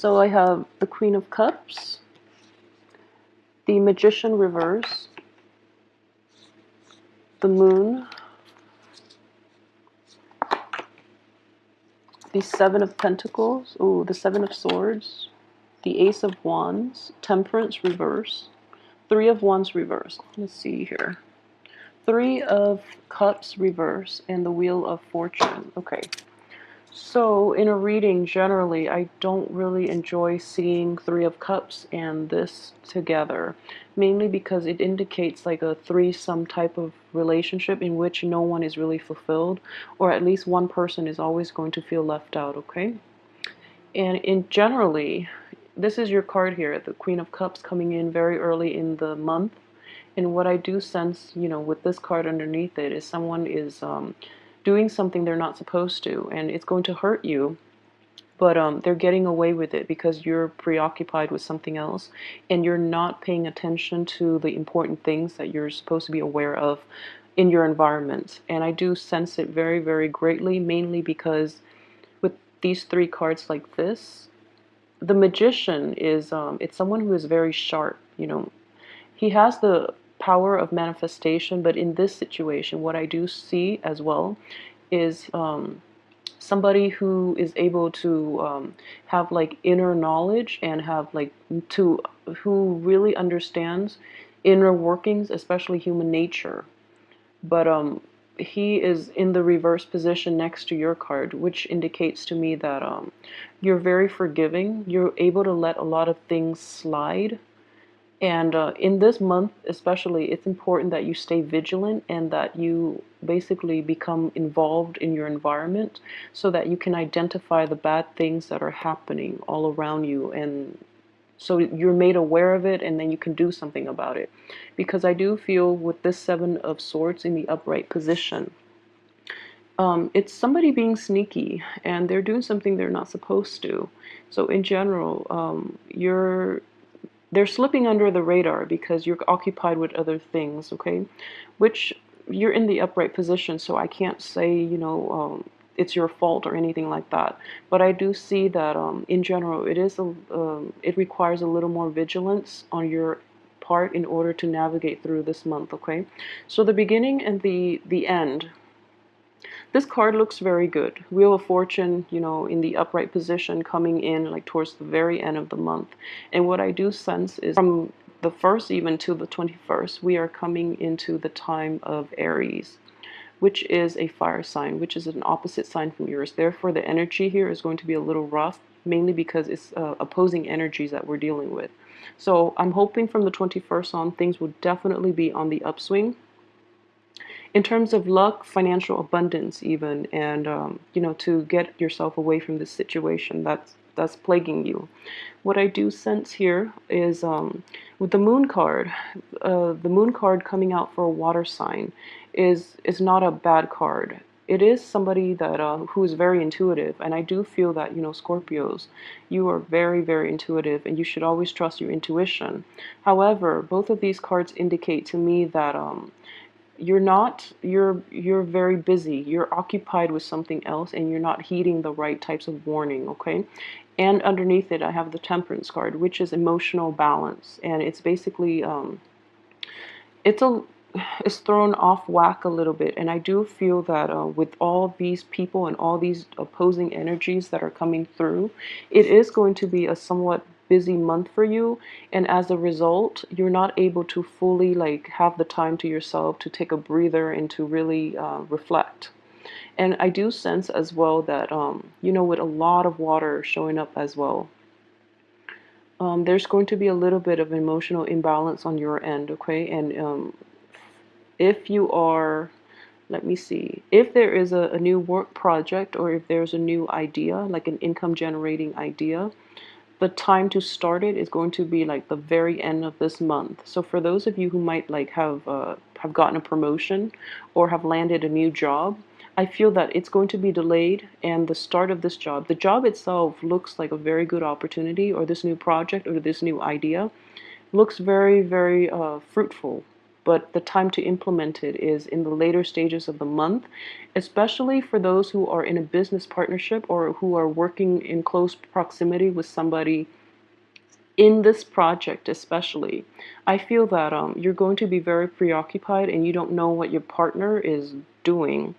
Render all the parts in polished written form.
So I have the Queen of Cups, the Magician reverse, the Moon, the Seven of Pentacles, ooh, the Seven of Swords, the Ace of Wands, Temperance reverse, Three of Wands reverse. Let's see here. Three of Cups reverse, and the Wheel of Fortune. Okay. So in a reading, generally, I don't really enjoy seeing Three of Cups and this together, mainly because it indicates like a threesome type of relationship in which no one is really fulfilled, or at least one person is always going to feel left out, okay? And in generally, this is your card here, the Queen of Cups coming in very early in the month. And what I do sense, you know, with this card underneath it is someone is doing something they're not supposed to, and it's going to hurt you, but they're getting away with it because you're preoccupied with something else, and you're not paying attention to the important things that you're supposed to be aware of in your environment. And I do sense it very, very greatly, mainly because with these three cards like this, the Magician is, it's someone who is very sharp, you know. He has the power of manifestation, but in this situation, what I do see as well is somebody who is able to have like inner knowledge and have like who really understands inner workings, especially human nature. But he is in the reverse position next to your card, which indicates to me that you're very forgiving. You're able to let a lot of things slide. And in this month especially, it's important that you stay vigilant and that you basically become involved in your environment so that you can identify the bad things that are happening all around you. And so you're made aware of it, and then you can do something about it. Because I do feel with this Seven of Swords in the upright position, it's somebody being sneaky, and they're doing something they're not supposed to. So in general, they're slipping under the radar because you're occupied with other things, okay? Which you're in the upright position, so I can't say, you know, it's your fault or anything like that. But I do see that in general, it requires a little more vigilance on your part in order to navigate through this month, okay? So the beginning and the end. This card looks very good. Wheel of Fortune, you know, in the upright position coming in like towards the very end of the month. And what I do sense is from the 1st even to the 21st, we are coming into the time of Aries, which is a fire sign, which is an opposite sign from yours. Therefore, the energy here is going to be a little rough, mainly because it's opposing energies that we're dealing with. So I'm hoping from the 21st on, things will definitely be on the upswing in terms of luck, financial abundance even, and you know, to get yourself away from this situation that's plaguing you. What I do sense here is with the Moon card, the Moon card coming out for a water sign is not a bad card. It is somebody that who is very intuitive, and I do feel that, you know, Scorpios, you are very, very intuitive, and you should always trust your intuition. However, both of these cards indicate to me that you're very busy, you're occupied with something else, and you're not heeding the right types of warning, okay? And underneath it I have the Temperance card, which is emotional balance, and it's basically it's a it's thrown off whack a little bit. And I do feel that with all these people and all these opposing energies that are coming through, it is going to be a somewhat busy month for you, and as a result, you're not able to fully like have the time to yourself to take a breather and to really reflect. And I do sense as well that you know, with a lot of water showing up as well, there's going to be a little bit of emotional imbalance on your end, okay? And if you are, let me see, if there is a new work project, or if there's a new idea, like an income generating idea, the time to start it is going to be like the very end of this month. So for those of you who might like have gotten a promotion or have landed a new job, I feel that it's going to be delayed, and the start of this job, the job itself looks like a very good opportunity, or this new project or this new idea looks very, very fruitful. but the time to implement it is in the later stages of the month, especially for those who are in a business partnership or who are working in close proximity with somebody in this project. Especially, I feel that you're going to be very preoccupied and you don't know what your partner is doing.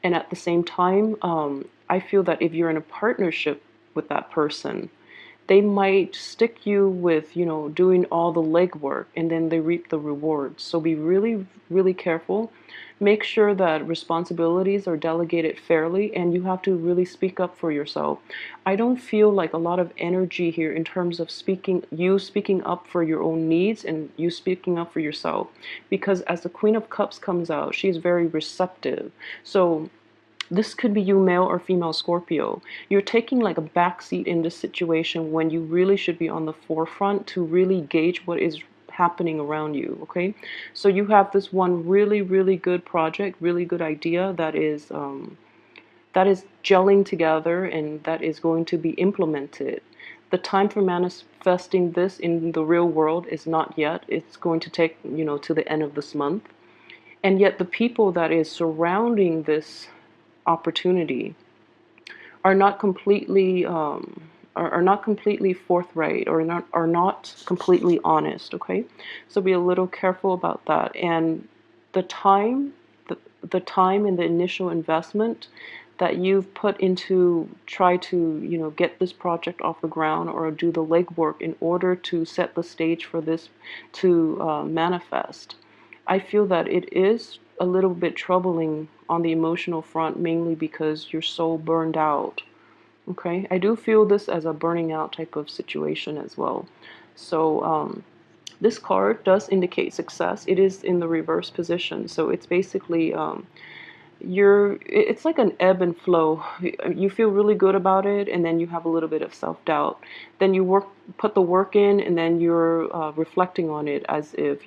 And at the same time, I feel that if you're in a partnership with that person, they might stick you with, doing all the legwork and then they reap the rewards. So be really, really careful. Make sure that responsibilities are delegated fairly and you have to really speak up for yourself. I don't feel like a lot of energy here in terms of speaking up for your own needs and you speaking up for yourself. Because as the Queen of Cups comes out, she's very receptive. So this could be you, male or female Scorpio. You're taking like a backseat in this situation when you really should be on the forefront to really gauge what is happening around you. Okay, so you have this one really, really good project, really good idea that is gelling together and that is going to be implemented. The time for manifesting this in the real world is not yet. It's going to take, to the end of this month. And yet the people that is surrounding this opportunity are not completely are not completely forthright or are not completely honest. Okay, so be a little careful about that. And the time the time and the initial investment that you've put into try to get this project off the ground or do the legwork in order to set the stage for this to manifest, I feel that it is a little bit troubling on the emotional front, mainly because you're so burned out. Okay, I do feel this as a burning out type of situation as well. So this card does indicate success. It is in the reverse position, so it's basically it's like an ebb and flow. You feel really good about it and then you have a little bit of self-doubt, then you put the work in, and then you're reflecting on it as if,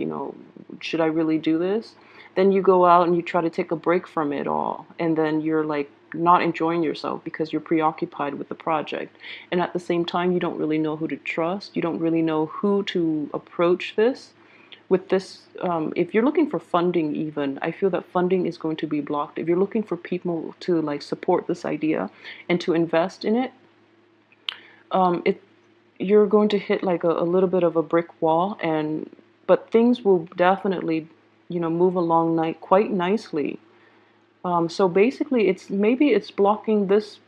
should I really do this? Then you go out and you try to take a break from it all, and then you're like not enjoying yourself because you're preoccupied with the project. And at the same time, you don't really know who to trust. You don't really know who to approach this with this. If you're looking for funding, even, I feel that funding is going to be blocked. If you're looking for people to like support this idea and to invest in it, you're going to hit like a little bit of a brick wall. But things will definitely move along quite nicely. So basically, maybe it's blocking this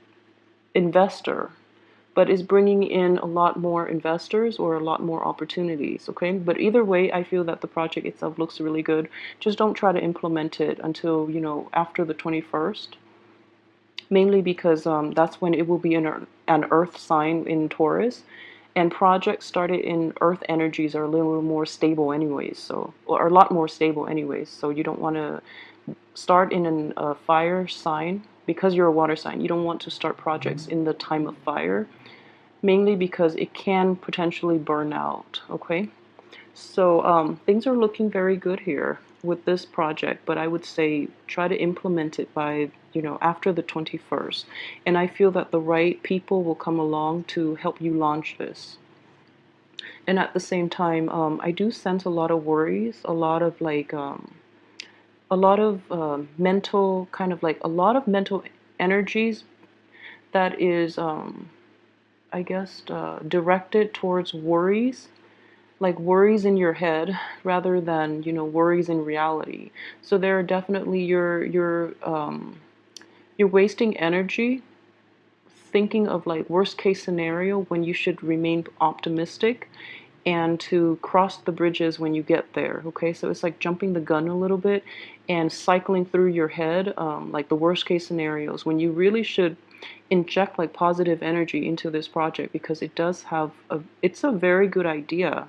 investor, but is bringing in a lot more investors or a lot more opportunities. Okay, but either way, I feel that the project itself looks really good. Just don't try to implement it until after the 21st, mainly because that's when it will be an earth sign in Taurus, and projects started in earth energies are a little more stable anyways, so, or a lot more stable anyways, so you don't want to start in a fire sign. Because you're a water sign, you don't want to start projects in the time of fire, mainly because it can potentially burn out. Okay, so things are looking very good here with this project, but I would say try to implement it by after the 21st, and I feel that the right people will come along to help you launch this. And at the same time, I do sense a lot of worries, a lot of mental, kind of like a lot of mental energies that is I guess directed towards worries, like worries in your head rather than worries in reality. So there are definitely you're wasting energy thinking of like worst case scenario when you should remain optimistic and to cross the bridges when you get there. Okay, so it's like jumping the gun a little bit and cycling through your head like the worst case scenarios when you really should inject like positive energy into this project, because it's a very good idea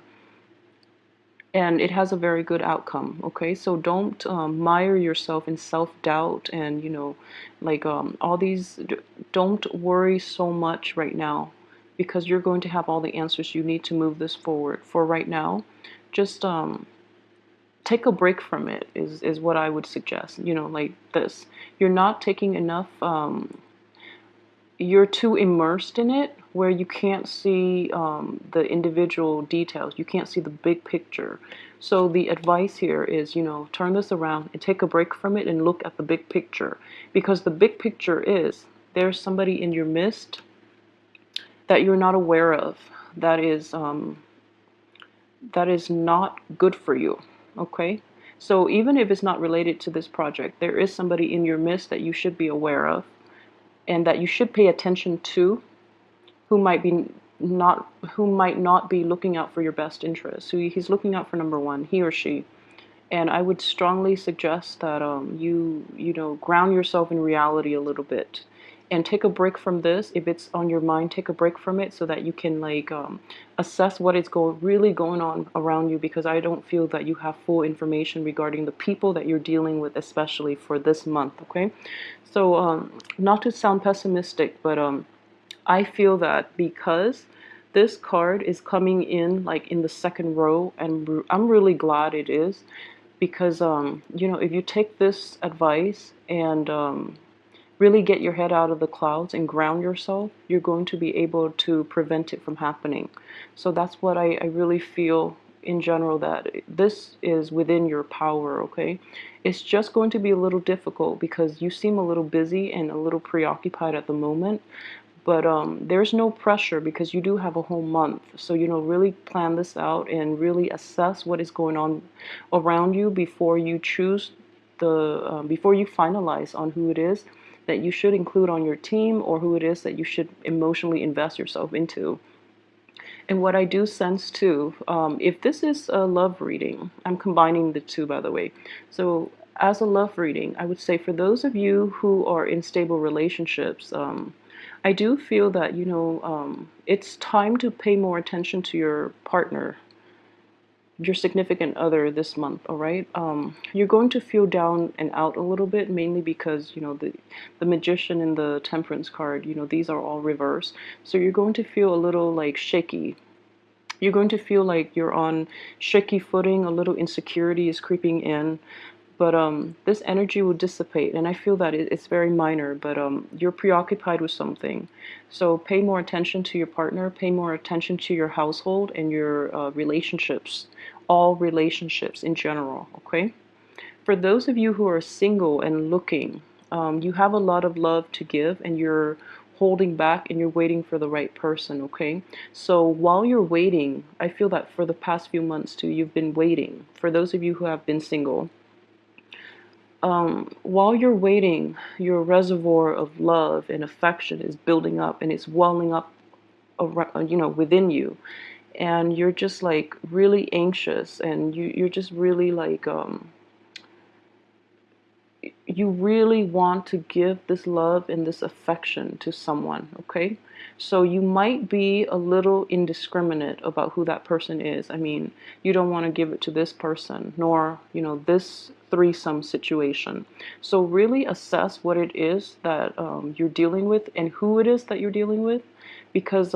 and it has a very good outcome. Okay, so don't mire yourself in self-doubt and all these. Don't worry so much right now, because you're going to have all the answers you need to move this forward. For right now, just take a break from it is what I would suggest. Like this, you're not taking enough, you're too immersed in it where you can't see the individual details. You can't see the big picture. So the advice here is, turn this around and take a break from it and look at the big picture. Because the big picture is there's somebody in your midst that you're not aware of that is not good for you, okay? So even if it's not related to this project, there is somebody in your midst that you should be aware of and that you should pay attention to, who might not be looking out for your best interests. So he's looking out for number one, he or she. And I would strongly suggest that you ground yourself in reality a little bit and take a break from this. If it's on your mind, take a break from it so that you can assess what is really going on around you, because I don't feel that you have full information regarding the people that you're dealing with, especially for this month, okay? So not to sound pessimistic, but I feel that because this card is coming in like in the second row, and I'm really glad it is, because if you take this advice and really get your head out of the clouds and ground yourself, you're going to be able to prevent it from happening. So that's what I really feel in general, that this is within your power, okay? It's just going to be a little difficult because you seem a little busy and a little preoccupied at the moment. But there's no pressure because you do have a whole month. So, really plan this out and really assess what is going on around you before you choose before you finalize on who it is that you should include on your team, or who it is that you should emotionally invest yourself into. And what I do sense too, if this is a love reading, I'm combining the two, by the way. So as a love reading, I would say for those of you who are in stable relationships, I do feel that, it's time to pay more attention to your partner, your significant other this month, all right? You're going to feel down and out a little bit, mainly because, the Magician and the Temperance card, these are all reversed. So you're going to feel a little like shaky. You're going to feel like you're on shaky footing, a little insecurity is creeping in. But this energy will dissipate, and I feel that it's very minor, but you're preoccupied with something. So pay more attention to your partner, pay more attention to your household and your relationships, all relationships in general, okay? For those of you who are single and looking, you have a lot of love to give, and you're holding back and you're waiting for the right person, okay? So while you're waiting, I feel that for the past few months too, you've been waiting. For those of you who have been single, while you're waiting, your reservoir of love and affection is building up, and it's welling up around, within you, and you're just like really anxious, and you're just really like you really want to give this love and this affection to someone, okay? So you might be a little indiscriminate about who that person is. I mean, you don't want to give it to this person, nor, this threesome situation. So really assess what it is that you're dealing with and who it is that you're dealing with, because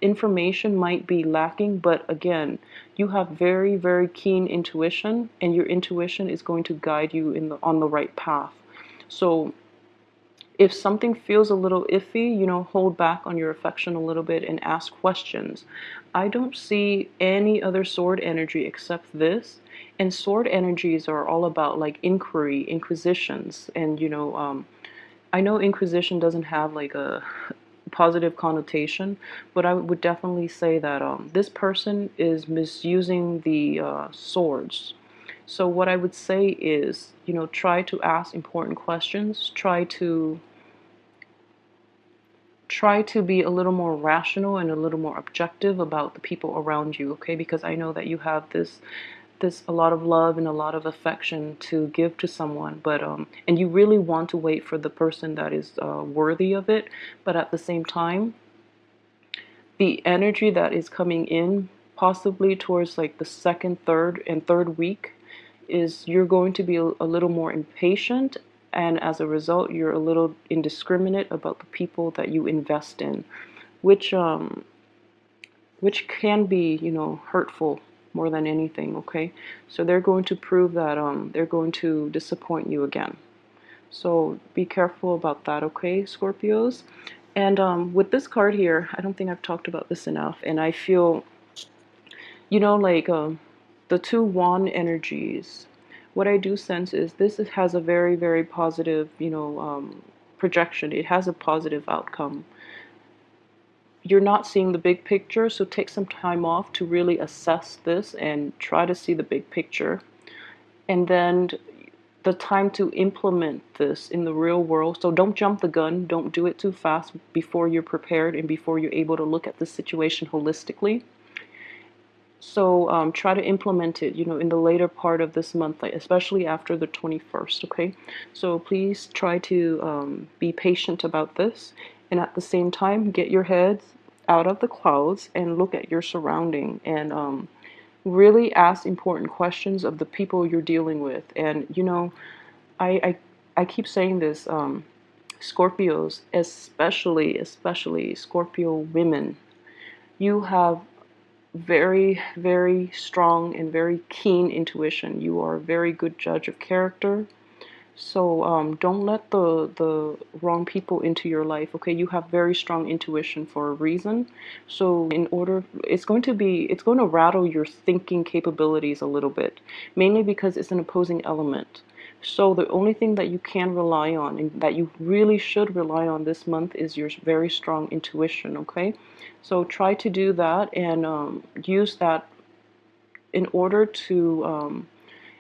information might be lacking, but again, you have very, very keen intuition, and your intuition is going to guide you on the right path. So if something feels a little iffy, hold back on your affection a little bit and ask questions. I don't see any other sword energy except this. And sword energies are all about like inquiry, inquisitions, and I know inquisition doesn't have like a positive connotation, but I would definitely say that this person is misusing the swords. So what I would say is, try to ask important questions, try to be a little more rational and a little more objective about the people around you, okay? Because I know that you have this a lot of love and a lot of affection to give to someone, but and you really want to wait for the person that is worthy of it, but at the same time, the energy that is coming in possibly towards like the second, third week is you're going to be a little more impatient, and as a result you're a little indiscriminate about the people that you invest in, which can be, hurtful more than anything, okay? So they're going to prove that they're going to disappoint you again. So be careful about that, okay, Scorpios? And with this card here, I don't think I've talked about this enough, and I feel, like the two wand energies, what I do sense is this has a very, very positive, projection. It has a positive outcome. You're not seeing the big picture, so take some time off to really assess this and try to see the big picture. And then the time to implement this in the real world. So don't jump the gun, don't do it too fast before you're prepared and before you're able to look at the situation holistically. So try to implement it, in the later part of this month, like especially after the 21st, okay? So please try to be patient about this, and at the same time, get your heads out of the clouds and look at your surrounding, and really ask important questions of the people you're dealing with. And I keep saying this, Scorpios, especially Scorpio women, you have very, very strong and very keen intuition. You are a very good judge of character. So don't let the wrong people into your life. Okay, you have very strong intuition for a reason. So it's going to rattle your thinking capabilities a little bit, mainly because it's an opposing element. So the only thing that you can rely on and that you really should rely on this month is your very strong intuition. Okay, so try to do that and use that in order to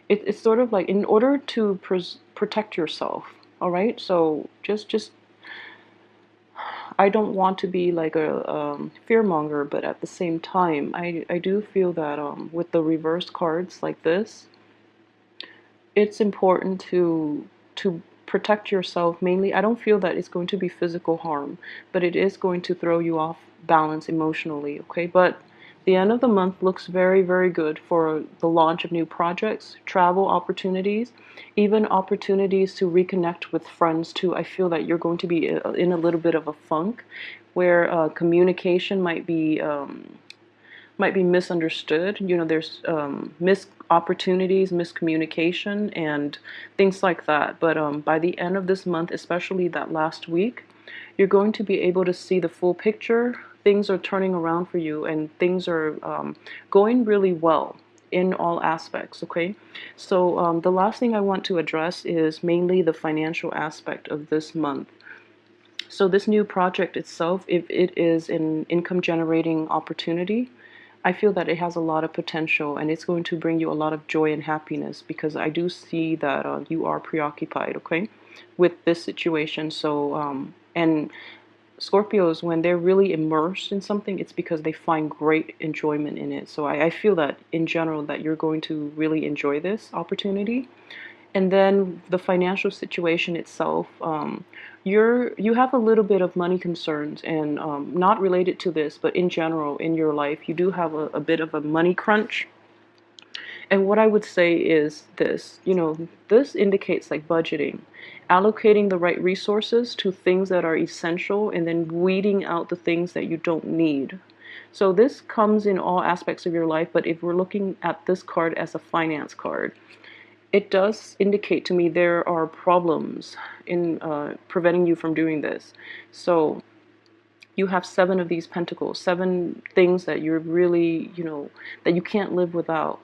it's sort of like in order to protect yourself. All right, so just I don't want to be like a fear monger, but at the same time I do feel that with the reverse cards like this, it's important to protect yourself. Mainly, I don't feel that it's going to be physical harm, but it is going to throw you off balance emotionally, okay? But the end of the month looks very, very good for the launch of new projects, travel opportunities, even opportunities to reconnect with friends too. I feel that you're going to be in a little bit of a funk where communication might be misunderstood. There's missed opportunities, miscommunication, and things like that. But by the end of this month, especially that last week, you're going to be able to see the full picture. Things are turning around for you, and things are going really well in all aspects, okay? So the last thing I want to address is mainly the financial aspect of this month. So this new project itself, if it is an income generating opportunity, I feel that it has a lot of potential, and it's going to bring you a lot of joy and happiness, because I do see that you are preoccupied, okay, with this situation. So, and Scorpios, when they're really immersed in something, it's because they find great enjoyment in it. So I feel that in general that you're going to really enjoy this opportunity. And then the financial situation itself, you have a little bit of money concerns, and not related to this, but in general in your life, you do have a bit of a money crunch. And what I would say is this, this indicates like budgeting, allocating the right resources to things that are essential, and then weeding out the things that you don't need. So this comes in all aspects of your life, but if we're looking at this card as a finance card, it does indicate to me there are problems in preventing you from doing this. So you have 7 of these pentacles, 7 things that you're really, that you can't live without.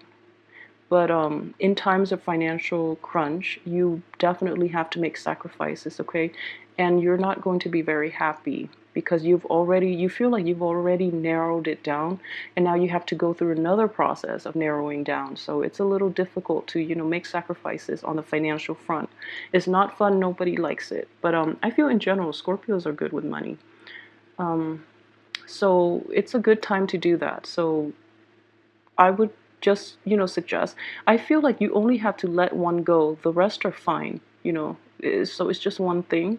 But in times of financial crunch, you definitely have to make sacrifices, okay? And you're not going to be very happy, because you feel like you've already narrowed it down, and now you have to go through another process of narrowing down. So it's a little difficult to, make sacrifices on the financial front. It's not fun, nobody likes it. But I feel in general, Scorpios are good with money. So it's a good time to do that. So I would just, suggest. I feel like you only have to let one go. The rest are fine, So it's just one thing.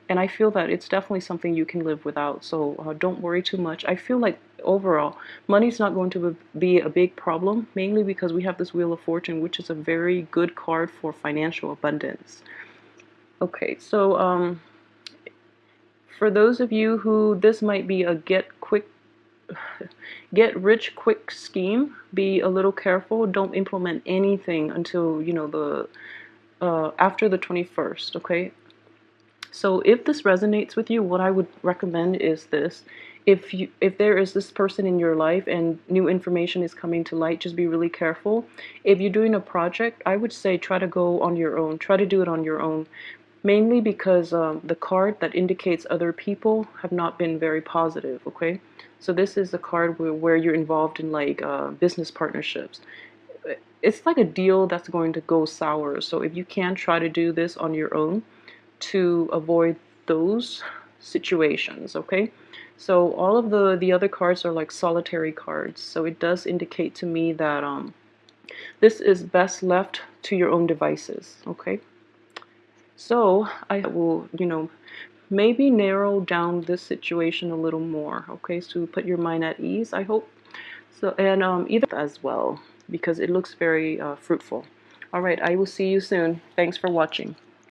And I feel that it's definitely something you can live without. So don't worry too much. I feel like overall, money's not going to be a big problem, mainly because we have this Wheel of Fortune, which is a very good card for financial abundance. Okay, so for those of you who this might be a get rich quick scheme, be a little careful. Don't implement anything until the after the 21st, okay? So if this resonates with you, what I would recommend is this. If there is this person in your life and new information is coming to light, just be really careful. If you're doing a project, I would say try to go on your own. Try to do it on your own. Mainly because the card that indicates other people have not been very positive, okay? So this is a card where you're involved in like business partnerships. It's like a deal that's going to go sour. So if you can try to do this on your own to avoid those situations, okay? So all of the other cards are like solitary cards. So it does indicate to me that this is best left to your own devices, okay? So I will, maybe narrow down this situation a little more, okay? So put your mind at ease, I hope. So, and either as well, because it looks very fruitful. All right, I will see you soon. Thanks for watching.